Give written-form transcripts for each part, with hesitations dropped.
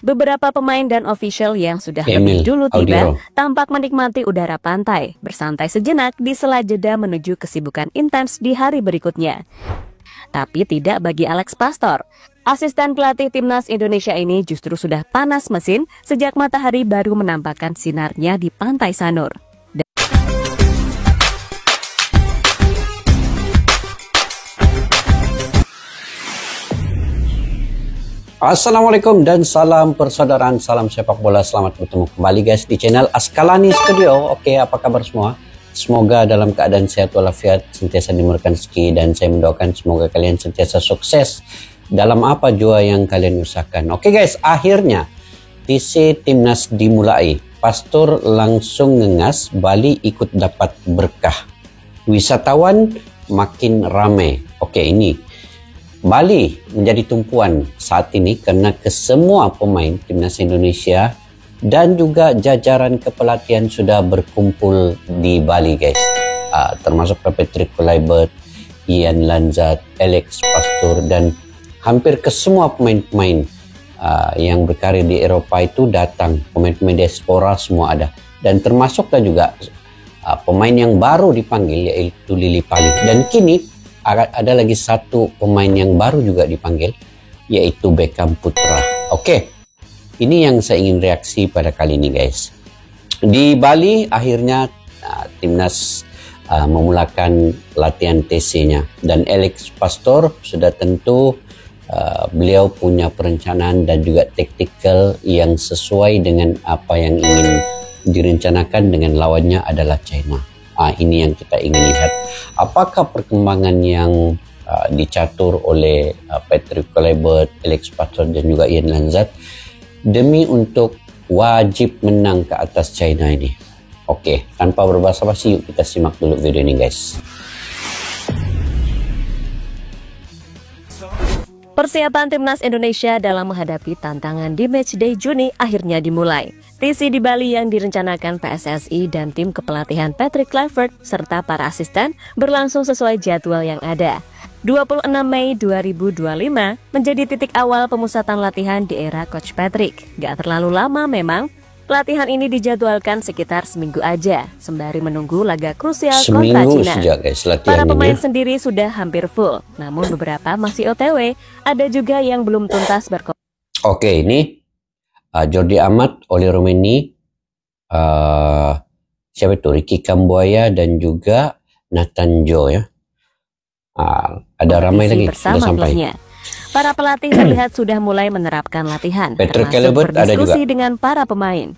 Beberapa pemain dan official yang sudah lebih dulu tiba tampak menikmati udara pantai, bersantai sejenak di sela jeda menuju kesibukan intens di hari berikutnya. Tapi tidak bagi Alex Pastor. Asisten pelatih timnas Indonesia ini justru sudah panas mesin sejak matahari baru menampakkan sinarnya di Pantai Sanur. Assalamualaikum dan salam persaudaraan, salam sepak bola. Selamat bertemu kembali guys di channel Askalani Studio. Oke, apa kabar semua? Semoga dalam keadaan sehat walafiat, sentiasa dimurahkan rezeki, dan saya mendoakan semoga kalian sentiasa sukses dalam apa jua yang kalian usahakan. Oke guys, akhirnya TC Timnas dimulai. Pastor langsung ngengas, Bali ikut dapat berkah. Wisatawan makin ramai. Oke, ini Bali menjadi tumpuan saat ini karena kesemua pemain timnas Indonesia dan juga jajaran kepelatihan sudah berkumpul di Bali guys. Termasuk Patrick Kluivert, Ian Lanzat, Alex Pastor, dan hampir kesemua pemain-pemain yang berkarir di Eropa itu datang. Pemain-pemain diaspora semua ada, dan termasuklah juga pemain yang baru dipanggil yaitu Lily Pali. Dan kini ada lagi satu pemain yang baru juga dipanggil, yaitu Beckham Putra. Oke, ini yang saya ingin reaksi pada kali ini guys. Di Bali akhirnya timnas memulakan latihan TC-nya, dan Alex Pastor sudah tentu beliau punya perencanaan dan juga taktikal yang sesuai dengan apa yang ingin direncanakan dengan lawannya adalah China. Ini yang kita ingin lihat. Apakah perkembangan yang dicatur oleh Patrick Kluivert, Alex Pastor, dan juga Ian Lanzat demi untuk wajib menang ke atas China ini? Oke, tanpa berbasa-basi, yuk kita simak dulu video ini guys. Persiapan timnas Indonesia dalam menghadapi tantangan di matchday Juni akhirnya dimulai. TC di Bali yang direncanakan PSSI dan tim kepelatihan Patrick Kluivert serta para asisten berlangsung sesuai jadwal yang ada. 26 Mei 2025 menjadi titik awal pemusatan latihan di era Coach Patrick. Gak terlalu lama memang. Pelatihan ini dijadwalkan sekitar seminggu aja, sembari menunggu laga krusial kontra Cina. Para pemain sendiri sudah hampir full, namun beberapa masih OTW. Ada juga yang belum tuntas berkompetisi. Oke, ini Jordi Amat, Oli Romeni, siapa itu, Ricky Kambuaya, dan juga Nathan Joe ya. Ada ramai lagi sudah sampai. Para pelatih terlihat sudah mulai menerapkan latihan, termasuk berdiskusi dengan para pemain.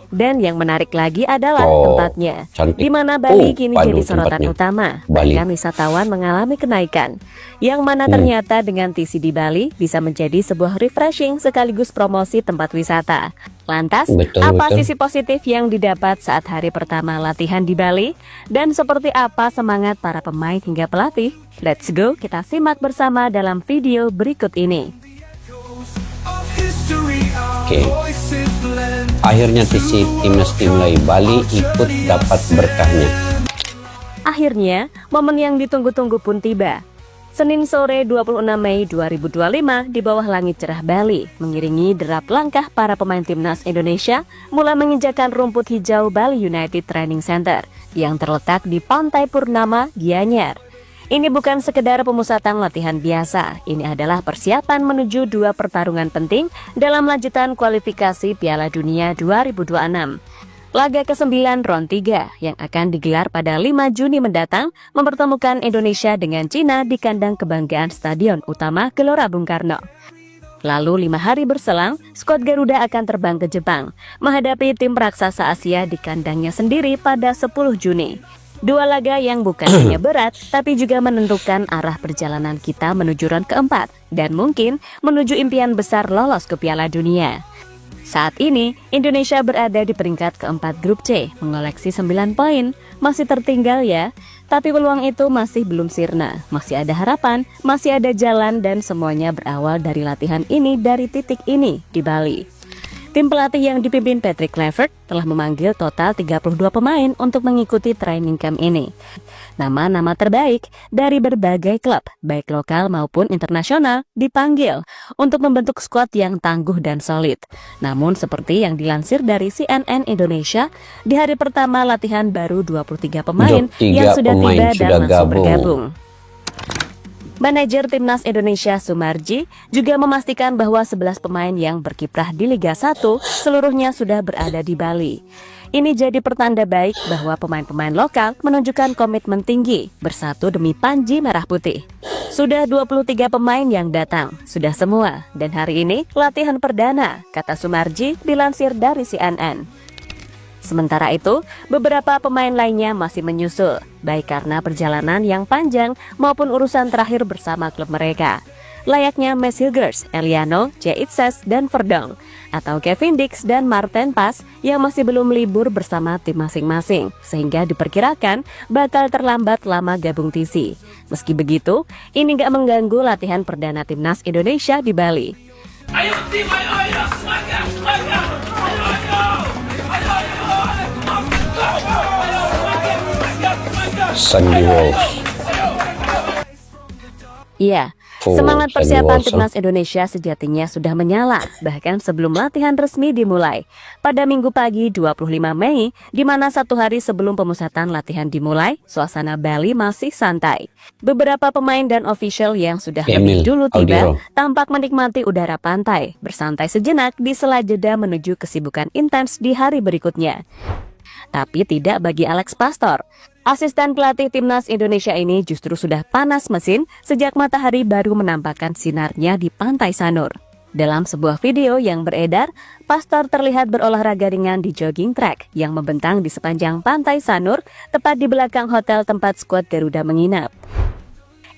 Dan yang menarik lagi adalah tempatnya, di mana Bali kini jadi sorotan utama. Bahkan wisatawan mengalami kenaikan, yang mana ternyata dengan TC di Bali bisa menjadi sebuah refreshing sekaligus promosi tempat wisata. Lantas, apa sisi positif yang didapat saat hari pertama latihan di Bali? Dan seperti apa semangat para pemain hingga pelatih? Let's go, kita simak bersama dalam video berikut ini. Oke, akhirnya TC Timnas dimulai. Bali ikut dapat berkahnya. Akhirnya, momen yang ditunggu-tunggu pun tiba. Senin sore 26 Mei 2025 di bawah langit cerah Bali, mengiringi derap langkah para pemain timnas Indonesia mulai menginjakan rumput hijau Bali United Training Center yang terletak di Pantai Purnama, Gianyar. Ini bukan sekedar pemusatan latihan biasa, ini adalah persiapan menuju dua pertarungan penting dalam lanjutan kualifikasi Piala Dunia 2026. Laga ke-9 Round 3 yang akan digelar pada 5 Juni mendatang mempertemukan Indonesia dengan Cina di kandang kebanggaan Stadion Utama Gelora Bung Karno. Lalu 5 hari berselang, skuad Garuda akan terbang ke Jepang menghadapi tim raksasa Asia di kandangnya sendiri pada 10 Juni. Dua laga yang bukan hanya berat, tapi juga menentukan arah perjalanan kita menuju round keempat dan mungkin menuju impian besar lolos ke Piala Dunia. Saat ini, Indonesia berada di peringkat keempat grup C, mengoleksi 9 poin. Masih tertinggal ya, tapi peluang itu masih belum sirna. Masih ada harapan, masih ada jalan, dan semuanya berawal dari latihan ini dari titik ini di Bali. Tim pelatih yang dipimpin Patrick Kluivert telah memanggil total 32 pemain untuk mengikuti training camp ini. Nama-nama terbaik dari berbagai klub, baik lokal maupun internasional, dipanggil untuk membentuk skuad yang tangguh dan solid. Namun seperti yang dilansir dari CNN Indonesia, di hari pertama latihan baru 23 pemain yang sudah tiba dan langsung bergabung. Manajer Timnas Indonesia Sumarji juga memastikan bahwa 11 pemain yang berkiprah di Liga 1 seluruhnya sudah berada di Bali. Ini jadi pertanda baik bahwa pemain-pemain lokal menunjukkan komitmen tinggi bersatu demi Panji Merah Putih. Sudah 23 pemain yang datang, sudah semua, dan hari ini latihan perdana, kata Sumarji dilansir dari CNN. Sementara itu, beberapa pemain lainnya masih menyusul, baik karena perjalanan yang panjang maupun urusan terakhir bersama klub mereka. Layaknya Mads Hilgers, Eliano, Itses, dan Verdong, atau Kevin Dix dan Marten Pas yang masih belum libur bersama tim masing-masing, sehingga diperkirakan bakal terlambat lama gabung TC. Meski begitu, ini gak mengganggu latihan perdana Timnas Indonesia di Bali. Ayo tim, ayo, semangat, semangat, Sandy Walsh. Iya, semangat persiapan Timnas Indonesia sejatinya sudah menyala, bahkan sebelum latihan resmi dimulai. Pada Minggu pagi 25 Mei, di mana satu hari sebelum pemusatan latihan dimulai, suasana Bali masih santai. Beberapa pemain dan official yang sudah lebih dulu tiba, tampak menikmati udara pantai, bersantai sejenak di sela jeda menuju kesibukan intens di hari berikutnya. Tapi tidak bagi Alex Pastor. Asisten pelatih Timnas Indonesia ini justru sudah panas mesin sejak matahari baru menampakkan sinarnya di Pantai Sanur. Dalam sebuah video yang beredar, Pastor terlihat berolahraga ringan di jogging track yang membentang di sepanjang Pantai Sanur, tepat di belakang hotel tempat skuad Garuda menginap.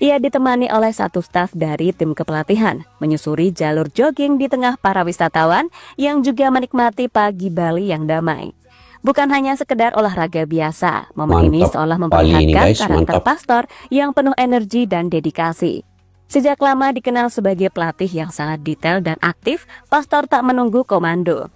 Ia ditemani oleh satu staf dari tim kepelatihan, menyusuri jalur jogging di tengah para wisatawan yang juga menikmati pagi Bali yang damai. Bukan hanya sekedar olahraga biasa, momen ini seolah memperlihatkan karakter Pastor yang penuh energi dan dedikasi. Sejak lama dikenal sebagai pelatih yang sangat detail dan aktif, Pastor tak menunggu komando.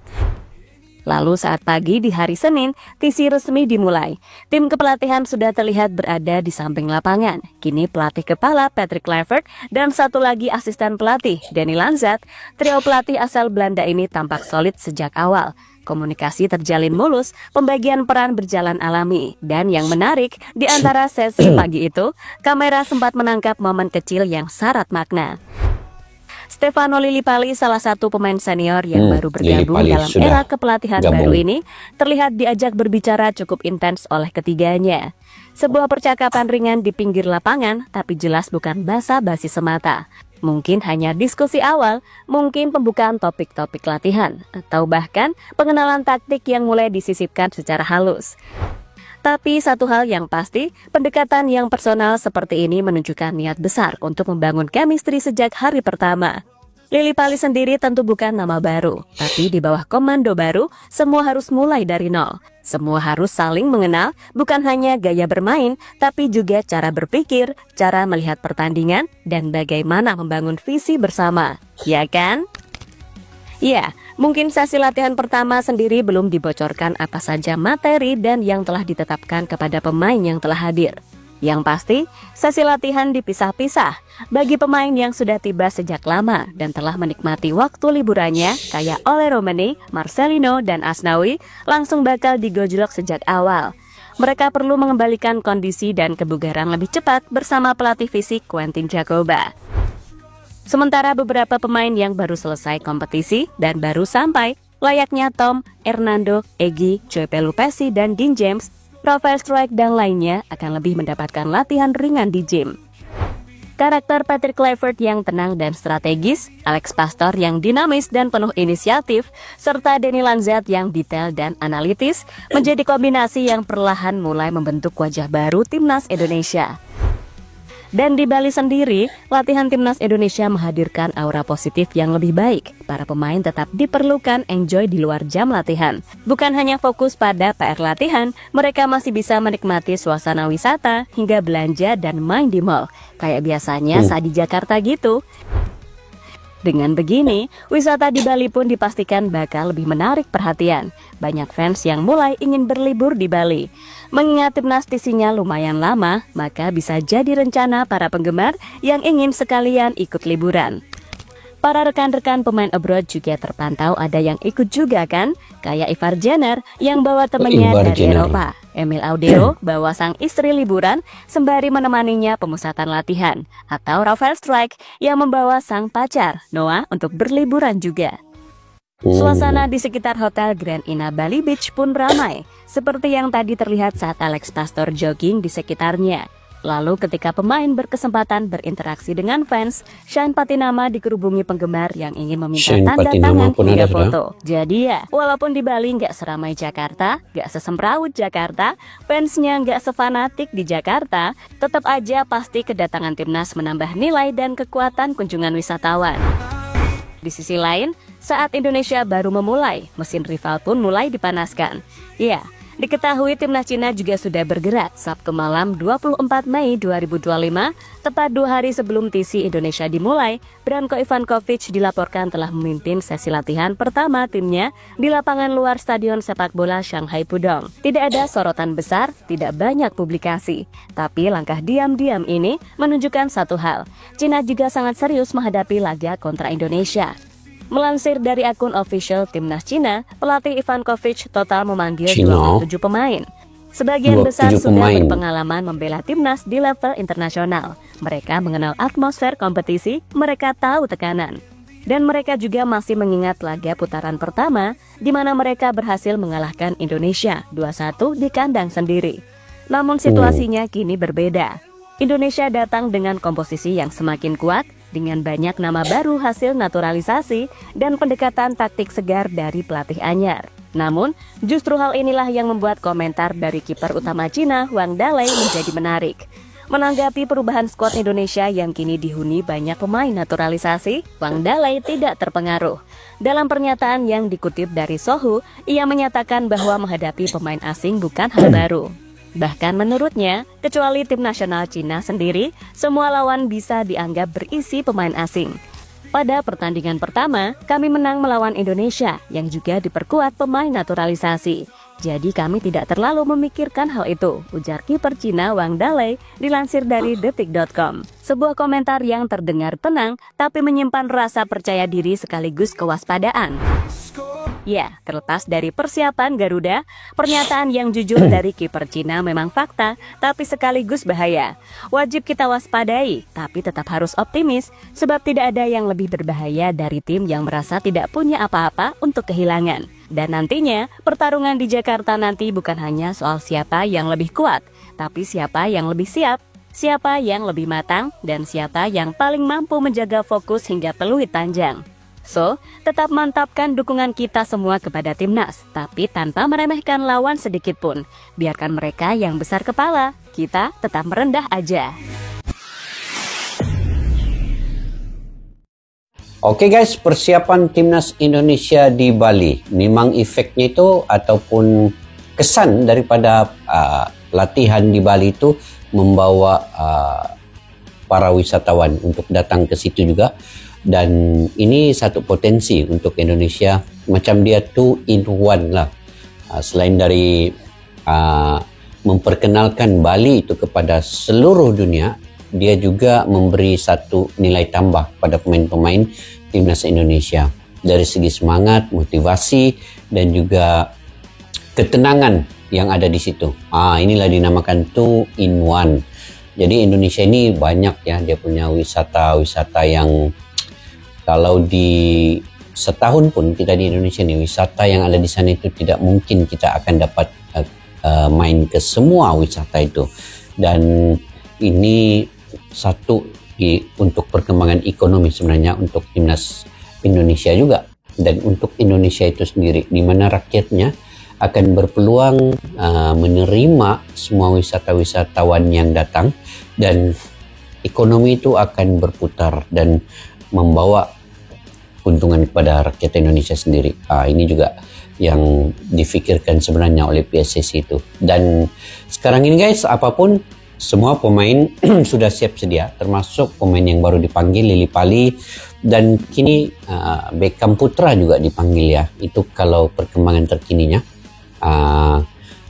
Lalu saat pagi di hari Senin, TC resmi dimulai. Tim kepelatihan sudah terlihat berada di samping lapangan. Kini pelatih kepala Patrick Kluivert dan satu lagi asisten pelatih, Danny Lanzat. Trio pelatih asal Belanda ini tampak solid sejak awal. Komunikasi terjalin mulus, pembagian peran berjalan alami. Dan yang menarik, di antara sesi pagi itu, kamera sempat menangkap momen kecil yang syarat makna. Stefano Lillipali, salah satu pemain senior yang baru bergabung dalam era kepelatihan baru ini, terlihat diajak berbicara cukup intens oleh ketiganya. Sebuah percakapan ringan di pinggir lapangan, tapi jelas bukan basa-basi semata. Mungkin hanya diskusi awal, mungkin pembukaan topik-topik latihan, atau bahkan pengenalan taktik yang mulai disisipkan secara halus. Tapi satu hal yang pasti, pendekatan yang personal seperti ini menunjukkan niat besar untuk membangun chemistry sejak hari pertama. Lillipali sendiri tentu bukan nama baru, tapi di bawah komando baru, semua harus mulai dari nol. Semua harus saling mengenal, bukan hanya gaya bermain, tapi juga cara berpikir, cara melihat pertandingan, dan bagaimana membangun visi bersama. Ya kan? Ya, mungkin sesi latihan pertama sendiri belum dibocorkan apa saja materi dan yang telah ditetapkan kepada pemain yang telah hadir. Yang pasti, sesi latihan dipisah-pisah bagi pemain yang sudah tiba sejak lama dan telah menikmati waktu liburannya, kayak Ole Romani, Marcelino, dan Asnawi, langsung bakal digojlok sejak awal. Mereka perlu mengembalikan kondisi dan kebugaran lebih cepat bersama pelatih fisik Quentin Jacoba. Sementara beberapa pemain yang baru selesai kompetisi dan baru sampai, layaknya Tom, Hernando, Egy, Joe Pelupesi, dan Dean James, Rafael Struijk dan lainnya akan lebih mendapatkan latihan ringan di gym. Karakter Patrick Kluivert yang tenang dan strategis, Alex Pastor yang dinamis dan penuh inisiatif, serta Danny Lanzat yang detail dan analitis, menjadi kombinasi yang perlahan mulai membentuk wajah baru Timnas Indonesia. Dan di Bali sendiri, latihan Timnas Indonesia menghadirkan aura positif yang lebih baik. Para pemain tetap diperlukan enjoy di luar jam latihan. Bukan hanya fokus pada PR latihan, mereka masih bisa menikmati suasana wisata, hingga belanja dan main di mall. Kayak biasanya saat di Jakarta gitu. Dengan begini, wisata di Bali pun dipastikan bakal lebih menarik perhatian. Banyak fans yang mulai ingin berlibur di Bali. Mengingat timnas TC-nya lumayan lama, maka bisa jadi rencana para penggemar yang ingin sekalian ikut liburan. Para rekan-rekan pemain abroad juga terpantau ada yang ikut juga kan? Kayak Ivar Jenner yang bawa temannya dari Eropa. Emil Audero bawa sang istri liburan sembari menemaninya pemusatan latihan. Atau Rafael Strijk yang membawa sang pacar, Noah, untuk berliburan juga. Suasana di sekitar Hotel Grand Ina Bali Beach pun ramai, seperti yang tadi terlihat saat Alex Pastor jogging di sekitarnya. Lalu ketika pemain berkesempatan berinteraksi dengan fans, Shane Patinama dikerubungi penggemar yang ingin meminta tanda tangan hingga foto. Jadi ya, walaupun di Bali nggak seramai Jakarta, nggak sesemrawut Jakarta, fansnya nggak sefanatik di Jakarta, tetap aja pasti kedatangan timnas menambah nilai dan kekuatan kunjungan wisatawan. Di sisi lain, saat Indonesia baru memulai, mesin rival pun mulai dipanaskan. Ya, diketahui timnas Cina juga sudah bergerak Sabtu malam 24 Mei 2025, tepat 2 hari sebelum TC Indonesia dimulai. Branko Ivankovic dilaporkan telah memimpin sesi latihan pertama timnya di lapangan luar Stadion Sepak Bola Shanghai Pudong. Tidak ada sorotan besar, tidak banyak publikasi, tapi langkah diam-diam ini menunjukkan satu hal, Cina juga sangat serius menghadapi laga kontra Indonesia. Melansir dari akun official timnas Cina, pelatih Ivankovic total memanggil 27 pemain. Sebagian besar sudah berpengalaman membela timnas di level internasional. Mereka mengenal atmosfer kompetisi, mereka tahu tekanan. Dan mereka juga masih mengingat laga putaran pertama, di mana mereka berhasil mengalahkan Indonesia 2-1 di kandang sendiri. Namun situasinya kini berbeda. Indonesia datang dengan komposisi yang semakin kuat, dengan banyak nama baru hasil naturalisasi dan pendekatan taktik segar dari pelatih anyar. Namun, justru hal inilah yang membuat komentar dari kiper utama Cina, Wang Dalei menjadi menarik. Menanggapi perubahan skuad Indonesia yang kini dihuni banyak pemain naturalisasi, Wang Dalei tidak terpengaruh. Dalam pernyataan yang dikutip dari Sohu, ia menyatakan bahwa menghadapi pemain asing bukan hal baru. Bahkan menurutnya, kecuali tim nasional Cina sendiri, semua lawan bisa dianggap berisi pemain asing. Pada pertandingan pertama, kami menang melawan Indonesia yang juga diperkuat pemain naturalisasi. Jadi kami tidak terlalu memikirkan hal itu, ujar kiper Cina Wang Dalei dilansir dari detik.com. Sebuah komentar yang terdengar tenang, tapi menyimpan rasa percaya diri sekaligus kewaspadaan. Ya, terlepas dari persiapan Garuda, pernyataan yang jujur dari kiper Cina memang fakta, tapi sekaligus bahaya. Wajib kita waspadai, tapi tetap harus optimis, sebab tidak ada yang lebih berbahaya dari tim yang merasa tidak punya apa-apa untuk kehilangan. Dan nantinya, pertarungan di Jakarta nanti bukan hanya soal siapa yang lebih kuat, tapi siapa yang lebih siap, siapa yang lebih matang, dan siapa yang paling mampu menjaga fokus hingga peluit panjang. So, tetap mantapkan dukungan kita semua kepada timnas, tapi tanpa meremehkan lawan sedikit pun. Biarkan mereka yang besar kepala, kita tetap merendah aja. Oke guys, persiapan timnas Indonesia di Bali. Memang efeknya itu ataupun kesan daripada latihan di Bali itu membawa para wisatawan untuk datang ke situ juga. Dan ini satu potensi untuk Indonesia, macam dia 2-in-1 lah. Selain dari memperkenalkan Bali itu kepada seluruh dunia, dia juga memberi satu nilai tambah pada pemain-pemain timnas Indonesia. Dari segi semangat, motivasi, dan juga ketenangan yang ada di situ. Inilah dinamakan 2-in-1. Jadi Indonesia ini banyak ya, dia punya wisata-wisata yang kalau di setahun pun kita di Indonesia nih, wisata yang ada di sana itu tidak mungkin kita akan dapat main ke semua wisata itu. Dan ini satu untuk perkembangan ekonomi sebenarnya untuk timnas Indonesia juga. Dan untuk Indonesia itu sendiri, di mana rakyatnya akan berpeluang menerima semua wisatawan yang datang. Dan ekonomi itu akan berputar dan membawa keuntungan kepada rakyat Indonesia sendiri. Ini juga yang difikirkan sebenarnya oleh PSSI itu. Dan sekarang ini guys, apapun Semua pemain sudah siap sedia, termasuk pemain yang baru dipanggil, Lily Pali, dan kini Beckham Putra juga dipanggil ya. Itu kalau perkembangan terkininya.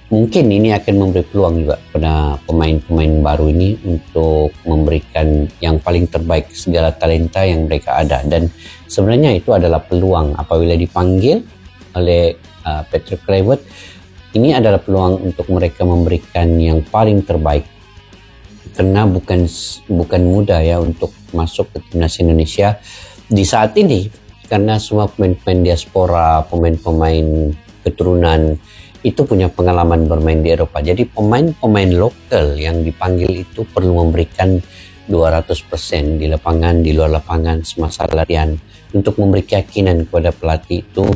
Mungkin ini akan memberi peluang juga pada pemain-pemain baru ini untuk memberikan yang paling terbaik segala talenta yang mereka ada. Dan sebenarnya itu adalah peluang apabila dipanggil oleh Patrick Kluivert. Ini adalah peluang untuk mereka memberikan yang paling terbaik. Karena bukan mudah ya untuk masuk ke timnas Indonesia di saat ini, karena semua pemain-pemain diaspora, pemain-pemain keturunan itu punya pengalaman bermain di Eropa. Jadi pemain-pemain lokal yang dipanggil itu perlu memberikan 200% di lapangan, di luar lapangan, semasa latihan, untuk memberi keyakinan kepada pelatih itu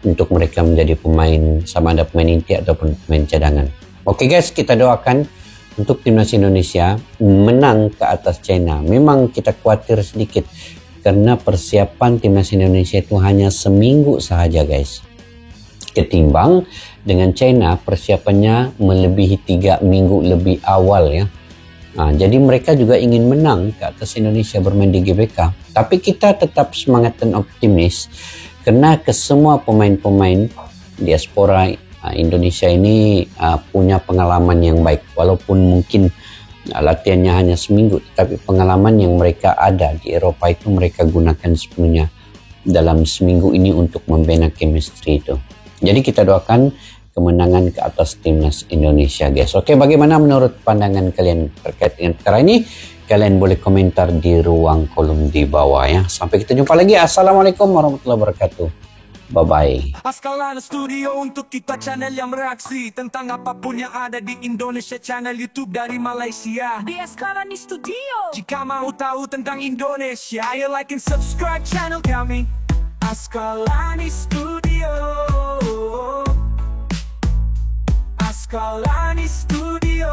untuk mereka menjadi pemain, sama ada pemain inti ataupun pemain cadangan. Oke guys, kita doakan untuk timnas Indonesia menang ke atas China. Memang kita khawatir sedikit karena persiapan timnas Indonesia itu hanya seminggu sahaja guys. Ketimbang dengan China persiapannya melebihi 3 minggu lebih awal ya. Jadi mereka juga ingin menang ke atas Indonesia bermain di GBK. Tapi kita tetap semangat dan optimis karena kesemua pemain-pemain diaspora Indonesia ini punya pengalaman yang baik, walaupun mungkin latihannya hanya seminggu, tapi pengalaman yang mereka ada di Eropa itu mereka gunakan sepenuhnya dalam seminggu ini untuk membina chemistry itu. Jadi kita doakan kemenangan ke atas timnas Indonesia guys. Oke, bagaimana menurut pandangan kalian terkait dengan perkara ini? Kalian boleh komentar di ruang kolom di bawah ya. Sampai kita jumpa lagi. Assalamualaikum warahmatullahi wabarakatuh. Bye-bye. Askalani Studio untuk kita channel yang bereaksi tentang apapun yang ada di Indonesia, channel YouTube dari Malaysia di Askalani Studio. Jika mau tahu tentang Indonesia, ayo like and subscribe channel kami Askalani Studio. Askalani Studio.